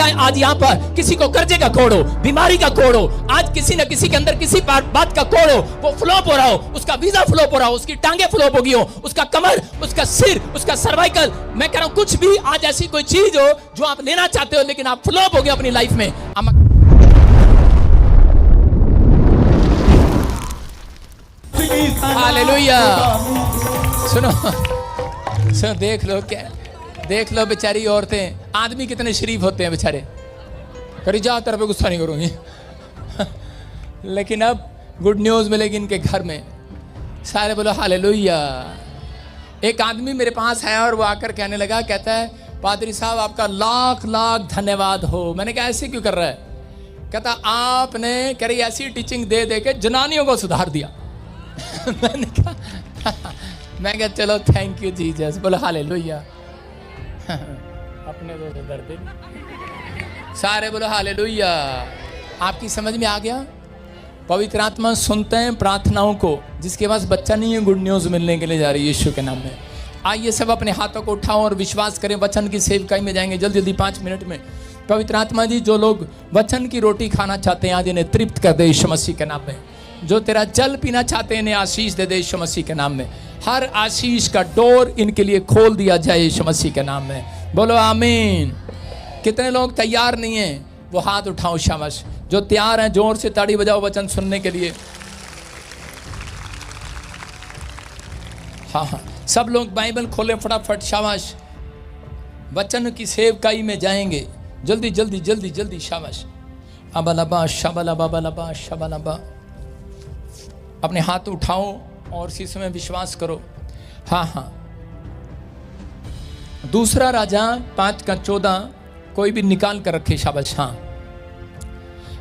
है आज यहाँ पर किसी को कर्जे का कोड़ हो, बीमारी का कोड़ हो, आज किसी न किसी के अंदर किसी बात का कोड़ हो, वो फ्लॉप हो रहा हो, उसका वीजा फ्लॉप हो रहा हो, उसकी टांगे फ्लॉप हो गई हो, उसका कमर, उसका सिर, उसका सर्वाइकल, मैं कह रहा हूं कुछ भी आज ऐसी कोई चीज हो जो आप लेना चाहते हो लेकिन आप फ्लॉप हो गए अपनी लाइफ में। हालेलुया। सुनो देख लो क्या, देख लो बेचारी औरतें, आदमी कितने शरीफ होते हैं बेचारे, करी जा तरफ गुस्सा नहीं करूंगी लेकिन अब गुड न्यूज मिलेगी इनके घर में, सारे बोलो हालेलुया। एक आदमी मेरे पास आया और वो आकर कहने लगा, कहता है पादरी साहब आपका लाख लाख धन्यवाद हो। मैंने कहा ऐसे क्यों कर रहा है? कहता आपने कह रही ऐसी टीचिंग दे दे के जनानियों को सुधार दिया मैं कहा चलो थैंक यू जीसस, बोलो हालेलुया अपने तो डरते सारे, बोलो हालेलुया। आपकी समझ में आ गया? पवित्र आत्मा सुनते हैं प्रार्थनाओं को, जिसके पास बच्चा नहीं है गुड न्यूज मिलने के लिए जा रही है यीशु के नाम में। आइए सब अपने हाथों को उठाओ और विश्वास करें, वचन की सेवकाई में जाएंगे जल्दी जल्दी 5 मिनट में। पवित्र आत्मा जी जो लोग वचन की रोटी खाना चाहते हैं आज इन्हें तृप्त कर दे यीशु मसीह के नाम में। जो तेरा जल पीना चाहते हैं इन्हें आशीष दे दे यीशु मसीह के नाम में। हर आशीष का डोर इनके लिए खोल दिया जाए यीशु मसीह के नाम में, बोलो आमीन। कितने लोग तैयार नहीं हैं वो हाथ उठाओ, शाबाश। जो तैयार हैं जोर से ताड़ी बजाओ वचन सुनने के लिए। हाँ, सब लोग बाइबल खोले फटाफट, शाबाश। वचन की सेवकाई में जाएंगे जल्दी जल्दी जल्दी जल्दी, शाबाश। अबलबा शबलबा बलबा शबलबा। अपने हाथ उठाओ और इसी में विश्वास करो। हाँ, दूसरा राजा 5:14 कोई भी निकाल कर रखे, शाबाश। हाँ,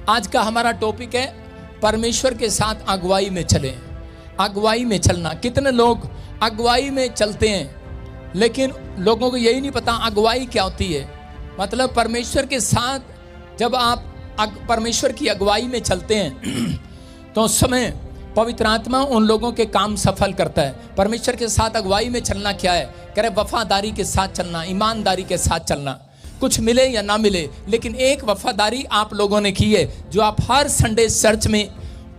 आज का हमारा टॉपिक है परमेश्वर के साथ अगुवाई में चलें। अगुवाई में चलना, कितने लोग अगुवाई में चलते हैं लेकिन लोगों को यही नहीं पता अगुवाई क्या होती है। मतलब परमेश्वर के साथ जब आप परमेश्वर की अगुवाई में चलते हैं तो उस समय पवित्र आत्मा उन लोगों के काम सफल करता है। परमेश्वर के साथ अगुवाई में चलना क्या है? कह रहे वफादारी के साथ चलना, ईमानदारी के साथ चलना। कुछ मिले या ना मिले लेकिन एक वफादारी आप लोगों ने की है, जो आप हर संडे चर्च में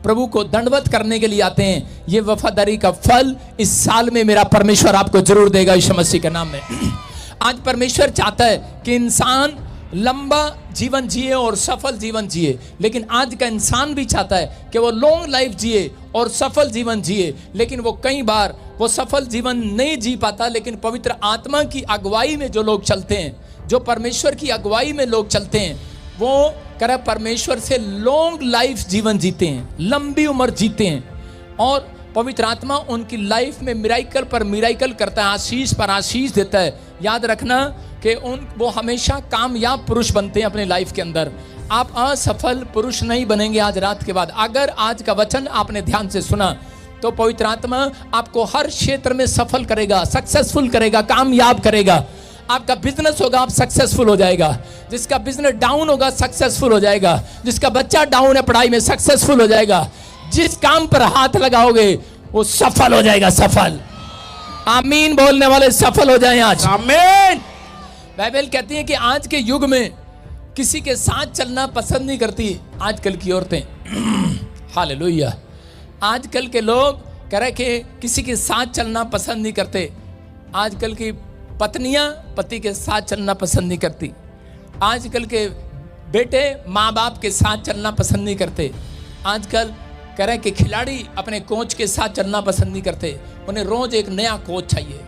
प्रभु को दंडवत करने के लिए आते हैं। ये वफादारी का फल इस साल में मेरा परमेश्वर आपको जरूर देगा यीशु मसीह के नाम में। आज परमेश्वर चाहता है कि इंसान लंबा जीवन जिए और सफल जीवन जिए, लेकिन आज का इंसान भी चाहता है कि वो लॉन्ग लाइफ जिए और सफल जीवन जिए, लेकिन वो कई बार वो सफल जीवन नहीं जी पाता। लेकिन पवित्र आत्मा की अगुवाई में जो लोग चलते हैं, जो परमेश्वर की अगुवाई में लोग चलते हैं, वो कह रहा परमेश्वर से लॉन्ग लाइफ जीवन जीते हैं, लंबी उम्र जीते हैं। और पवित्र आत्मा उनकी लाइफ में मिराइकल पर मिराइकल करता है, आशीष पर आशीष देता है। याद रखना कि वो हमेशा कामयाब पुरुष बनते हैं अपने लाइफ के अंदर। आप असफल पुरुष नहीं बनेंगे आज रात के बाद। अगर आज का वचन आपने ध्यान से सुना तो पवित्र आत्मा आपको हर क्षेत्र में सफल करेगा, सक्सेसफुल करेगा, कामयाब करेगा। आपका बिजनेस होगा, आप सक्सेसफुल हो जाएगा। जिसका बिजनेस डाउन होगा सक्सेसफुल हो जाएगा। जिसका बच्चा डाउन है पढ़ाई में सक्सेसफुल हो जाएगा। जिस काम पर हाथ लगाओगे वो सफल हो जाएगा, सफल। आमीन बोलने वाले सफल हो जाएं आज, आमीन। बाइबल कहती है कि आज के युग में किसी के साथ चलना पसंद नहीं करती आजकल की औरतें हालेलुया। आजकल के लोग कह रहे कि किसी के साथ चलना पसंद नहीं करते। आजकल की पत्नियां पति के साथ चलना पसंद नहीं करती। आजकल के बेटे माँ बाप के साथ चलना पसंद नहीं करते। आजकल कह रहे कि खिलाड़ी अपने कोच के साथ चलना पसंद नहीं करते। उन्हें रोज एक नया कोच चाहिए,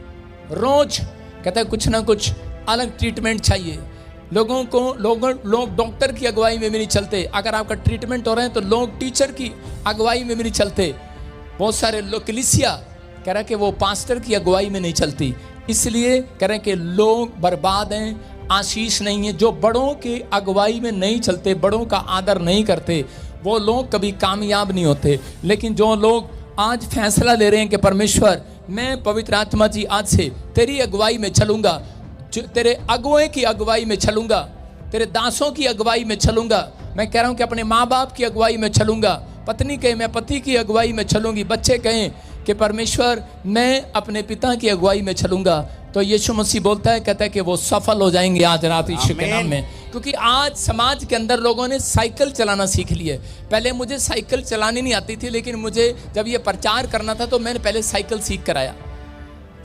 रोज कहते हैं कुछ ना कुछ अलग ट्रीटमेंट चाहिए। लोग डॉक्टर की अगुवाई में भी नहीं चलते। अगर आपका ट्रीटमेंट हो रहा है तो लोग टीचर की अगुवाई में भी नहीं चलते। बहुत सारे लोग कलीसिया कह रहे कि वो पास्टर की अगुवाई में नहीं चलती। इसलिए कह रहे कि लोग बर्बाद हैं, आशीष नहीं है। जो बड़ों की अगुवाई में नहीं चलते, बड़ों का आदर नहीं करते, वो लोग कभी कामयाब नहीं होते। लेकिन जो लोग आज फैसला ले रहे हैं कि परमेश्वर मैं पवित्र आत्मा जी आज से तेरी अगुवाई में चलूंगा, तेरे अगुए की अगुवाई में चलूंगा, तेरे दासों की अगुवाई में चलूंगा। मैं कह रहा हूं कि अपने माँ बाप की अगुवाई में चलूंगा। पत्नी कहे मैं पति की अगुवाई में चलूंगी। बच्चे कहें कि परमेश्वर मैं अपने पिता की अगुवाई में चलूंगा। तो यीशु मसीह बोलता है, कहता है कि वो सफल हो जाएंगे आज रात यीशु के नाम में। क्योंकि आज समाज के अंदर लोगों ने साइकिल चलाना सीख लिया। पहले मुझे साइकिल चलानी नहीं आती थी, लेकिन मुझे जब ये प्रचार करना था तो मैंने पहले साइकिल सीख कर आया।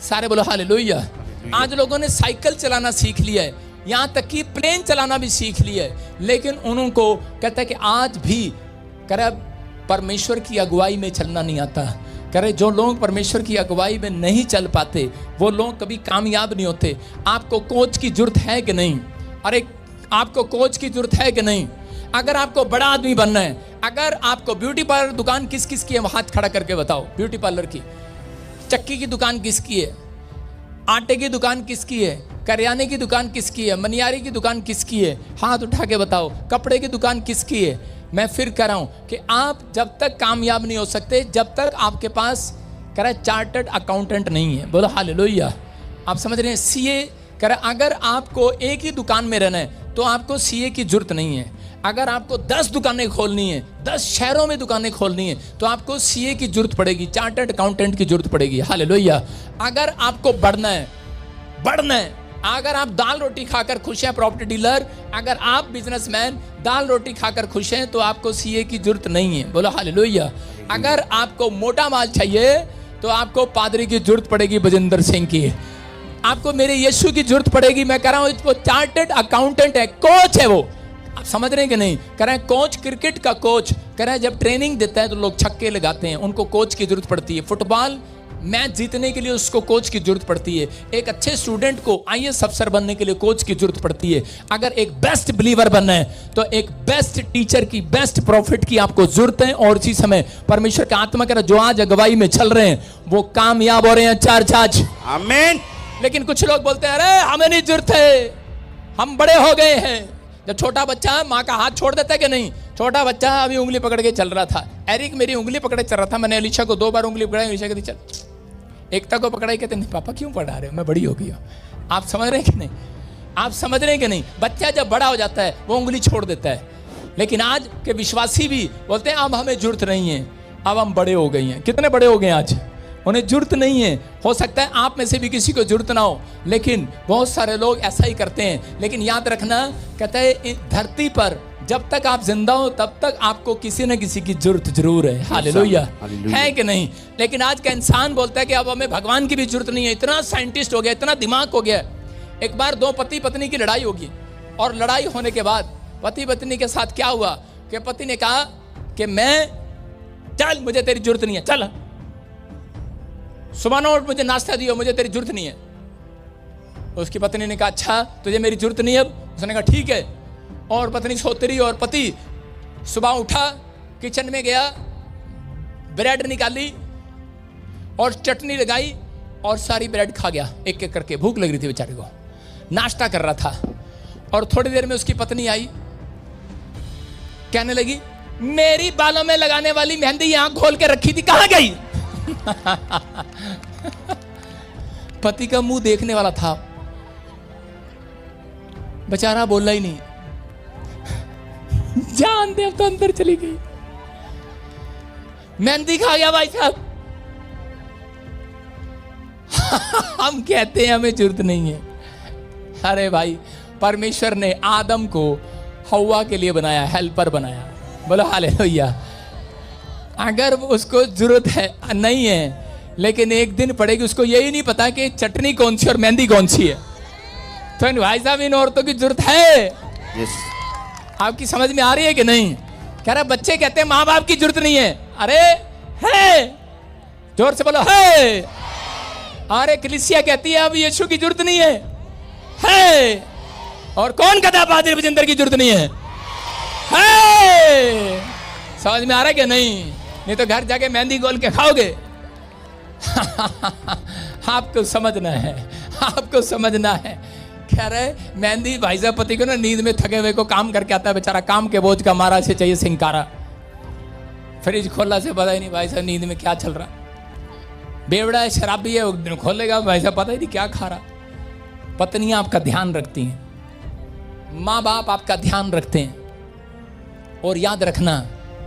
सारे बोलो हालेलुया। आज लोगों ने साइकिल चलाना सीख लिया है, यहाँ तक कि प्लेन चलाना भी सीख लिया है, लेकिन उनको कहता है कि आज भी करे परमेश्वर की अगुवाई में चलना नहीं आता। करे जो लोग परमेश्वर की अगुवाई में नहीं चल पाते वो लोग कभी कामयाब नहीं होते। आपको कोच की जरूरत है कि नहीं? अरे आपको कोच की जरूरत है कि नहीं? अगर आपको बड़ा आदमी बनना है, अगर आपको ब्यूटी पार्लर दुकान किस किस की है, हाथ खड़ा करके बताओ। ब्यूटी पार्लर की, चक्की की दुकान किसकी है, आटे की दुकान किसकी है, करियाने की दुकान किसकी है, मनियारी की दुकान किसकी है, हाथ उठा के बताओ। कपड़े की दुकान किसकी है? मैं फिर कह रहा हूं कि आप जब तक कामयाब नहीं हो सकते जब तक आपके पास कह रहा है चार्टर्ड अकाउंटेंट नहीं है। बोलो हालेलुया। आप समझ रहे हैं? सीए कह रहा है, अगर आपको एक ही दुकान में रहना है तो आपको सीए की जरूरत नहीं है। अगर आपको 10 दुकानें खोलनी है, 10 शहरों में दुकानें खोलनी है, तो आपको सीए की जरूरत पड़ेगी, चार्टर्ड अकाउंटेंट की जरूरत पड़ेगी। हालेलुया। अगर आपको बढ़ना है, अगर आप दाल रोटी खाकर खुश हैं प्रॉपर्टी डीलर, अगर आप बिजनेसमैन दाल रोटी खाकर खुश हैं तो आपको सीए की जरूरत नहीं है। बोलो हालेलुया। अगर आपको मोटा माल चाहिए तो आपको पादरी की जरूरत पड़ेगी, बजिंदर सिंह की। आपको मेरे यीशु की जरूरत पड़ेगी। मैं कह रहा हूं वो चार्टर्ड अकाउंटेंट है, कोच है वो। आप समझ रहे हैं कि नहीं? कह रहे हैं कोच, क्रिकेट का कोच कह रहे हैं जब ट्रेनिंग देता है तो लोग छक्के लगाते हैं, उनको कोच की जरूरत पड़ती है। फुटबॉल मैच जीतने के लिए उसको कोच की जरूरत पड़ती है। एक अच्छे स्टूडेंट को आईएएस अफसर बनने के लिए कोच की जरूरत पड़ती है। अगर एक बेस्ट बिलीवर बनना है तो एक बेस्ट टीचर की, बेस्ट प्रॉफिट की आपको जरूरत है। और इसी समय परमेश्वर का आत्मा कह रहा है जो आज अगुवाई में चल रहे हैं वो कामयाब हो रहे हैं। चार्ज आमीन। लेकिन कुछ लोग बोलते हैं अरे हमें नहीं जरूरत है, हम बड़े हो गए हैं। जब छोटा बच्चा माँ का हाथ छोड़ देता है कि नहीं? छोटा बच्चा अभी उंगली पकड़ के चल रहा था। एरिक मेरी उंगली पकड़े चल रहा था, मैंने अलीशा को 2 बार उंगली पकड़ाई, अलीशा कहती चल। एकता को पकड़ाई, कहते नहीं पापा क्यों पढ़ा रहे हो, मैं बड़ी हो गई हूँ। आप समझ रहे हैं कि नहीं? आप समझ रहे हैं कि नहीं? बच्चा जब बड़ा हो जाता है वो उंगली छोड़ देता है। लेकिन आज के विश्वासी भी बोलते हैं अब हमें जरूरत नहीं है, अब हम बड़े हो गए हैं। कितने बड़े हो गए आज? उन्हें जरूरत नहीं है। हो सकता है आप में से भी किसी को जरूरत ना हो, लेकिन बहुत सारे लोग ऐसा ही करते हैं। लेकिन याद रखना, कहता है धरती पर जब तक आप जिंदा हो तब तक आपको किसी न किसी की जरूरत जरूर है। हालेलुया। है कि नहीं? लेकिन आज का इंसान बोलता है कि अब हमें भगवान की भी जरूरत नहीं है। इतना साइंटिस्ट हो गया, इतना दिमाग हो गया। एक बार 2 पति पत्नी की लड़ाई होगी, और लड़ाई होने के बाद पति पत्नी के साथ क्या हुआ कि पति ने कहा कि मैं चल, मुझे तेरी जरूरत नहीं है, चल सुबह उठ, मुझे नाश्ता दियो, मुझे तेरी जरूरत नहीं है। उसकी पत्नी ने कहा अच्छा तुझे मेरी जरूरत नहीं है अब? उसने कहा ठीक है। और पत्नी सोती रही, और पति सुबह उठा, किचन में गया, ब्रेड निकाली और चटनी लगाई और सारी ब्रेड खा गया एक एक करके। भूख लग रही थी बेचारे को, नाश्ता कर रहा था। और थोड़ी देर में उसकी पत्नी आई, कहने लगी मेरी बालों में लगाने वाली मेहंदी यहां खोल के रखी थी, कहां गई? पति का मुंह देखने वाला था, बेचारा बोला ही नहीं। जान दे, अब तो अंदर चली गई, मेहंदी खा गया भाई साहब। हम कहते हैं हमें जरूरत नहीं है। अरे भाई, परमेश्वर ने आदम को हव्वा के लिए बनाया, हेल्पर बनाया। बोलो हालेलुया। अगर उसको जरूरत है नहीं है, लेकिन एक दिन पड़ेगी, उसको यही नहीं पता कि चटनी कौन सी और मेहंदी कौन सी है। तो भाई साहब इन औरतों की जरूरत है। yes. आपकी समझ में आ रही है कि नहीं? कह रहा बच्चे कहते हैं माँ बाप की जरूरत नहीं है। अरे है, जोर से बोलो है। अरे कलीसिया कहती है अब यीशु की जरूरत नहीं है। और कौन कहता है पादरी बजिंदर की जरूरत नहीं है? समझ में आ रहा है कि नहीं तो घर जाके मेहंदी गोल के खाओगे। आपको समझना है, आपको समझना है। कह रहे मेहंदी भाई साहब पति को ना नींद में थके हुए को काम करके आता है बेचारा, काम के बोझ का मारा से चाहिए सिंकारा। फ्रिज खोला से पता ही नहीं भाई साहब नींद में क्या चल रहा। बेवड़ा है, शराबी है, खोलेगा भाई साहब पता ही नहीं क्या खा रहा। पत्नियां आपका ध्यान रखती हैं, माँ बाप आपका ध्यान रखते हैं। और याद रखना,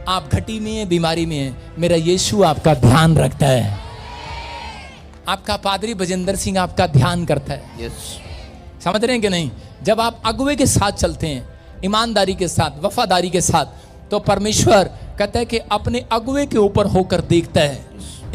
आप घटी में है, बीमारी में है, मेरा यीशु आपका ध्यान रखता है। आपका पादरी बजेंद्र सिंह आपका ध्यान करता है। यस, समझ रहे हैं कि नहीं? जब आप अगुवे के साथ चलते हैं, ईमानदारी के साथ, वफादारी के साथ, तो परमेश्वर कहता है कि अपने अगुवे के ऊपर होकर देखता है,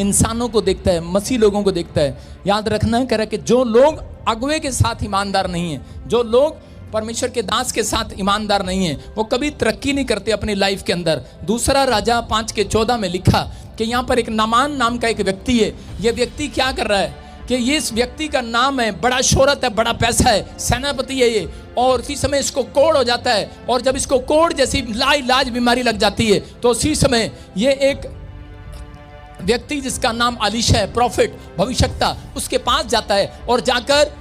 इंसानों को देखता है, मसीह लोगों को देखता है। याद रखना कह रहा है कि जो लोग अगुवे के साथ ईमानदार नहीं है, जो लोग परमेश्वर के दास के साथ ईमानदार नहीं है, वो कभी तरक्की नहीं करते अपनी लाइफ के अंदर। दूसरा राजा 5:14 में लिखा कि यहाँ पर एक नामान नाम का एक व्यक्ति है। ये व्यक्ति क्या कर रहा है कि ये इस व्यक्ति का नाम है, बड़ा शोहरत है, बड़ा पैसा है, सेनापति है ये, और उसी समय इसको कोढ़ हो जाता है। और जब इसको कोढ़ जैसी लाइलाज बीमारी लग जाती है, तो उसी समय ये एक व्यक्ति जिसका नाम अलीशा है, प्रॉफिट, भविष्यवक्ता, उसके पास जाता है और जाकर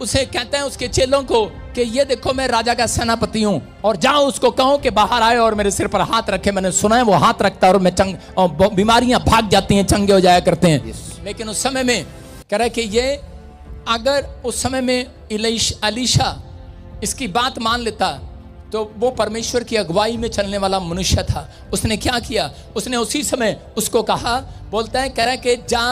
उसे कहते हैं उसके चेलों को कि ये देखो मैं राजा का सेनापति हूं, और जाओ उसको कहो कि बाहर आए और मेरे सिर पर हाथ रखे। मैंने सुना है वो हाथ रखता है और मैं बीमारियां भाग जाती हैं, चंगे हो जाया करते हैं। लेकिन उस समय में कह रहा है कि ये अगर उस समय में अलीशा इसकी बात मान लेता तो वो परमेश्वर की अगुवाई में चलने वाला मनुष्य था। उसने क्या किया? उसने उसी समय उसको कहा, बोलता है, कह रहा है कि जा,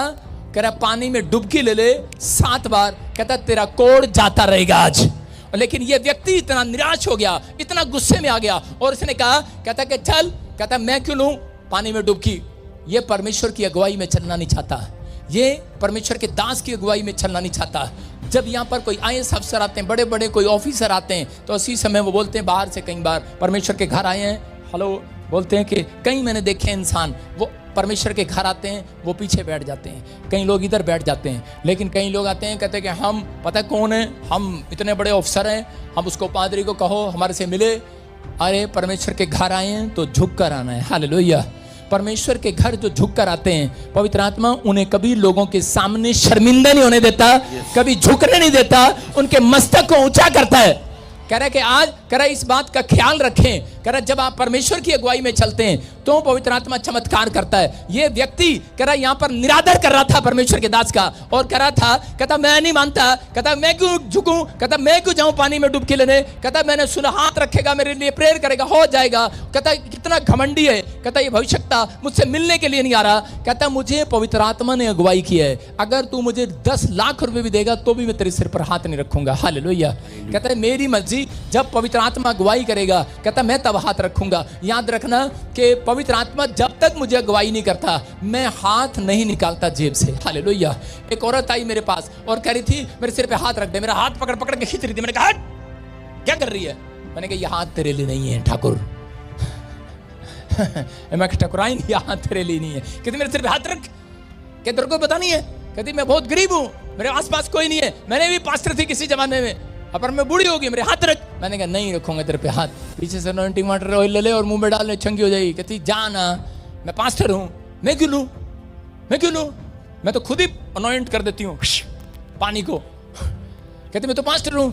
कह रहा पानी में डुबकी ले ले 7 बार, कहता तेरा कोढ़ जाता रहेगा आज। लेकिन ये व्यक्ति इतना निराश हो गया, इतना गुस्से में आ गया, और उसने कहा, कहता कि चल, कहता मैं क्यों लूं पानी में डुबकी। ये परमेश्वर की अगुवाई में चलना नहीं चाहता, ये परमेश्वर के दास की अगुवाई में चलना नहीं चाहता। जब यहाँ पर कोई IAS अफसर आते हैं, बड़े बड़े कोई ऑफिसर आते हैं, तो उसी समय वो बोलते हैं, बाहर से कई बार परमेश्वर के घर आए हैं, हेलो बोलते हैं कि कई मैंने देखे इंसान, वो परमेश्वर के घर आते हैं, वो पीछे बैठ जाते हैं, कई लोग इधर बैठ जाते हैं। लेकिन कई लोग आते हैं, कहते हैं कि हम पता कौन है, हम इतने बड़े ऑफिसर हैं, हम उसको पादरी को कहो हमारे से मिले। अरे परमेश्वर के घर आए हैं तो झुक कर आना है। हालेलुया। परमेश्वर के घर जो झुक कर आते हैं, पवित्र आत्मा उन्हें कभी लोगों के सामने शर्मिंदा नहीं होने देता, कभी झुकने नहीं देता, उनके मस्तक को ऊंचा करता है। कह रहा है कि आज कह रहा है इस बात का ख्याल रखें, कह रहा है जब आप परमेश्वर की अगुवाई में चलते हैं तो पवित्र आत्मा चमत्कार करता है। ये व्यक्ति कह रहा है यहाँ पर निरादर कर रहा था परमेश्वर के दास का, और कह रहा था, कहता मैं नहीं मानता, कहता मैं क्यों झुकूं, कहता मैं क्यों जाऊं पानी में डुबकी लेने, कहता मैंने सुना हाथ रखेगा मेरे लिए प्रेयर करेगा हो जाएगा। कहता कितना घमंडी है, कहता ये भविष्यवक्ता मुझसे मिलने के लिए नहीं आ रहा, कहता मुझे पवित्र आत्मा ने अगुवाई की है, अगर तू मुझे 10 लाख रुपए भी देगा तो भी मैं तेरे सिर पर हाथ नहीं रखूंगा। हालेलुया। कहता है मेरी मर्जी, जब पवित्र आत्मा अगुवाई करेगा, कहता मैं तब हाथ रखूंगा। याद रखना कि पवित्र आत्मा जब तक मुझे अगुवाई नहीं करता, मैं हाथ नहीं निकालता जेब से। हालेलुया। एक औरत आई मेरे पास और कह रही थी मेरे सिर पे हाथ रख दे, मेरा हाथ पकड़ पकड़ के खींच रही थी। मैंने कहा क्या कर रही है? मैंने कहा ये हाथ तेरे लिए नहीं है ठाकुर। मैं ठकुराई नहीं, हाथ तेरे लिए नहीं है। कहती मेरे सिर पे हाथ रख, क्या तेरे को पता नहीं है? कहती मैं बहुत गरीब हूं, मेरे आसपास कोई नहीं है, मैंने भी पास्टर थी किसी जमाने में, पर मैं बूढ़ी होगी, मेरे हाथ रख। मैंने कहा नहीं रखूंगा तेरे पे हाथ। पीछे से अनॉइंटिंग वाटर ऑयल ले ले और मुंह में डाल ले, चंगी हो जाएगी। कहती जाना, मैं पास्टर हूं, मैं क्यों लूं, मैं क्यों लूं, मैं तो खुद ही अनॉइंट कर देती हूँ पानी को। कहती मैं तो पास्टर हूं,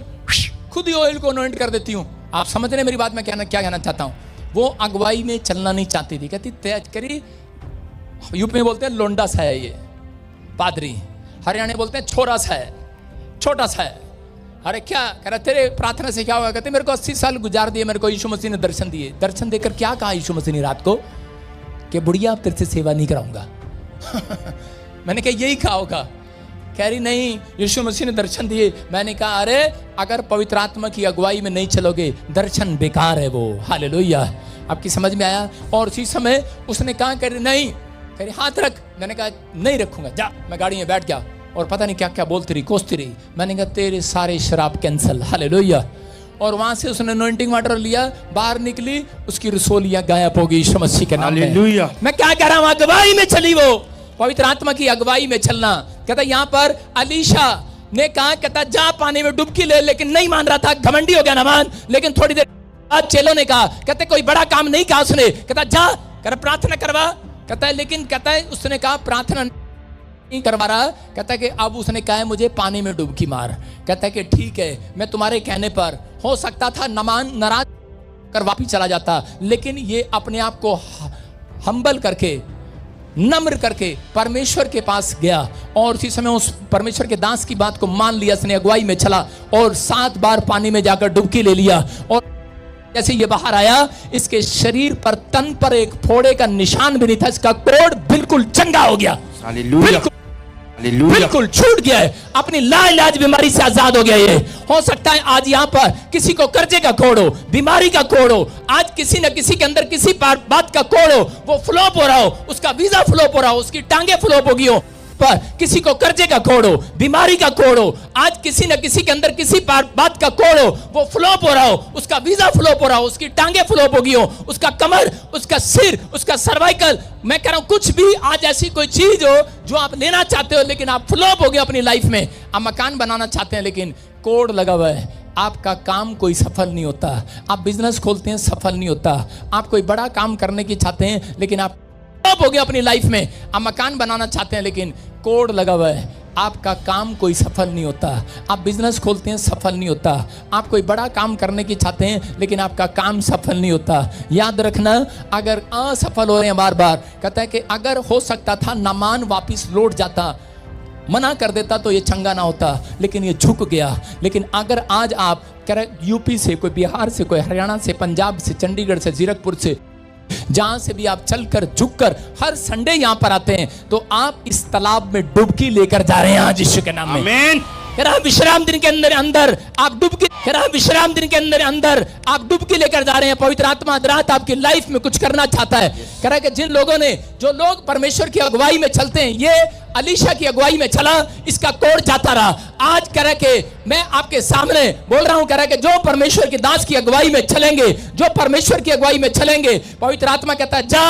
खुद ही ऑयल को अनॉइंट कर देती हूँ। आप समझ रहे मेरी बात, मैं क्या कहना चाहता हूँ? वो अगुवाई में चलना नहीं चाहती थी। कहती तेज करी, यूपी में बोलते हैं लोंडा सा है ये पादरी, हरियाणा में बोलते हैं छोरा सा है, छोटा सा है। अरे क्या कह रहा तेरे प्रार्थना से क्या होगा? कहते मेरे को 80 साल गुजार दिए, मेरे को यीशु मसीह ने दर्शन दिए। दर्शन देकर क्या कहा यीशु मसीह ने रात को? कि बुढ़िया अब तेरे से सेवा नहीं कराऊंगा। मैंने कहा यही कहा होगा। कह रही नहीं, यीशु मसीह ने दर्शन दिए। मैंने कहा अरे अगर पवित्र आत्मा की अगुवाई में नहीं चलोगे, दर्शन बेकार है वो। हालेलुया। आपकी समझ में आया? और उसी समय उसने कहा कह रही नहीं, कह रही हाथ रख। मैंने कहा नहीं रखूंगा, जा। मैं गाड़ी में बैठ गया और पता नहीं क्या क्या बोलती रही, कोसती रही। मैंने कहा तेरे सारे शराब कैंसिल। हालेलुया। और वहां से उसने अनॉइंटिंग वाटर लिया, बाहर निकली, उसकी रसोलियां गायब हो गई यीशु मसीह के नाम में। हालेलुया। मैं क्या कह रहा हूं? अगुवाई में चली वो, पवित्र आत्मा की अगुवाई में चलना। कहता यहाँ पर अलीशा ने कहा, कहता जा पानी में डुबकी ले, लेकिन नहीं मान रहा था, घमंडी हो गया ना मान। लेकिन थोड़ी देर बाद चेलों ने कहा, कहते कोई बड़ा काम नहीं कहा उसने, कहता जा कर प्रार्थना करवा। कहता है लेकिन कहता है उसने कहा प्रार्थना नहीं करवा रहा। कहता है कि अब उसने कहा है मुझे पानी में डुबकी मार। कहता है कि ठीक है, मैं तुम्हारे कहने पर, हो सकता था नमान नाराज कर वापिस चला जाता, लेकिन ये अपने आप को हम्बल करके, नम्र करके परमेश्वर के पास गया और उसी समय उस परमेश्वर के दास की बात को मान लिया। उसने अगुवाई में चला और 7 बार पानी में जाकर डुबकी ले लिया। और जैसे ये बाहर आया, इसके शरीर पर, तन पर एक फोड़े का निशान भी नहीं था, इसका कोढ़ बिल्कुल चंगा हो गया। हालेलुया। बिल्कुल छूट गया है, अपनी लाइलाज बीमारी से आजाद हो गया। ये हो सकता है आज यहाँ पर किसी को कर्जे का कोड़ हो, बीमारी का कोड़ हो, आज किसी न किसी के अंदर किसी बात का कोड़ हो, वो फ्लॉप हो रहा हो, उसका वीजा फ्लॉप हो रहा हो, उसकी टांगे फ्लॉप हो गई हो, पर किसी को कर्जे का कोड़ हो, बीमारी का कोड़ हो, आज किसी न किसी के अंदर किसी बात का कोड़ हो, वो फ्लॉप हो रहा हो, उसका वीजा फ्लॉप हो रहा हो, उसकी टांगे फ्लॉप हो गई हो, उसका कमर, उसका सिर, उसका सर्वाइकल, मैं कह रहा हूं कुछ भी आज ऐसी कोई चीज हो जो आप लेना चाहते हो लेकिन आप फ्लॉप हो गए अपनी लाइफ में। आप मकान बनाना चाहते हैं लेकिन कोड लगा हुआ है, आपका काम कोई सफल नहीं होता। आप बिजनेस खोलते हैं, सफल नहीं होता। आप कोई बड़ा काम करने की चाहते हैं लेकिन आप हो गया अपनी लाइफ में। आप मकान बनाना चाहते हैं लेकिन कोड लगा हुआ है, आपका काम कोई सफल नहीं होता। आप बिजनेस खोलते हैं, सफल नहीं होता। आप कोई बड़ा काम करने की चाहते हैं लेकिन आपका काम सफल नहीं होता। याद रखना, अगर असफल हो रहे हैं बार बार, कहता है कि अगर हो सकता था नामान वापिस लौट जाता, मना कर देता तो ये चंगा ना होता, लेकिन ये झुक गया। लेकिन अगर आज आप कह रहे यूपी से, कोई बिहार से, कोई हरियाणा से, पंजाब से, चंडीगढ़ से, जीरकपुर से, जहां से भी आप चलकर झुककर हर संडे यहां पर आते हैं, तो आप इस तालाब में डुबकी लेकर जा रहे हैं आज यीशु के नाम में। आमीन। विश्राम दिन के अंदर आप डुबकी, विश्राम दिन के अंदर आप डुबकी लेकर जा रहे हैं। पवित्र आत्मा रात आपकी लाइफ में कुछ करना चाहता है। कह रहा है कि जिन लोगों ने, जो लोग परमेश्वर की अगुवाई में चलते हैं, ये अलीशा की अगुवाई में चला, इसका कोड जाता रहा। आज कह रहा है कि मैं आपके सामने बोल रहा हूं, कह रहा है कि जो परमेश्वर के दास की अगुवाई में चलेंगे, जो परमेश्वर की अगुवाई में चलेंगे, पवित्र आत्मा कहता है जा,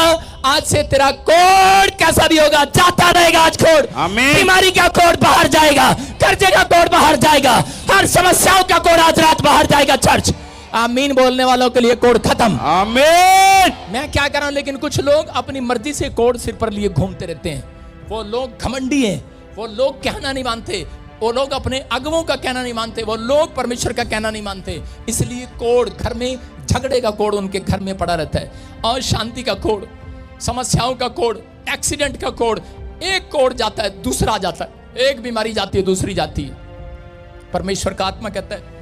आज से तेरा कोड कैसा भी होगा जाता रहेगा। आज कोड, बीमारी का कोड बाहर जाएगा, कर्जे का कोड बाहर जाएगा, हर समस्याओं का कोड आज रात बाहर जाएगा। चर्च आमीन बोलने वालों के लिए कोड खत्म। आमीन। मैं क्या कर रहा हूं, लेकिन कुछ लोग अपनी मर्जी से कोड सिर पर लिए घूमते रहते हैं। वो लोग घमंडी हैं, वो लोग कहना नहीं मानते, वो लोग अपने अगुओं का कहना नहीं मानते, वो लोग परमेश्वर का कहना नहीं मानते। इसलिए कोड घर में, झगड़े का कोड उनके घर में पड़ा रहता है, और शांति का कोड, समस्याओं का कोड, एक्सीडेंट का कोड। एक कोड जाता है, दूसरा जाता है, एक बीमारी जाती है, दूसरी जाती है। परमेश्वर का आत्मा कहता है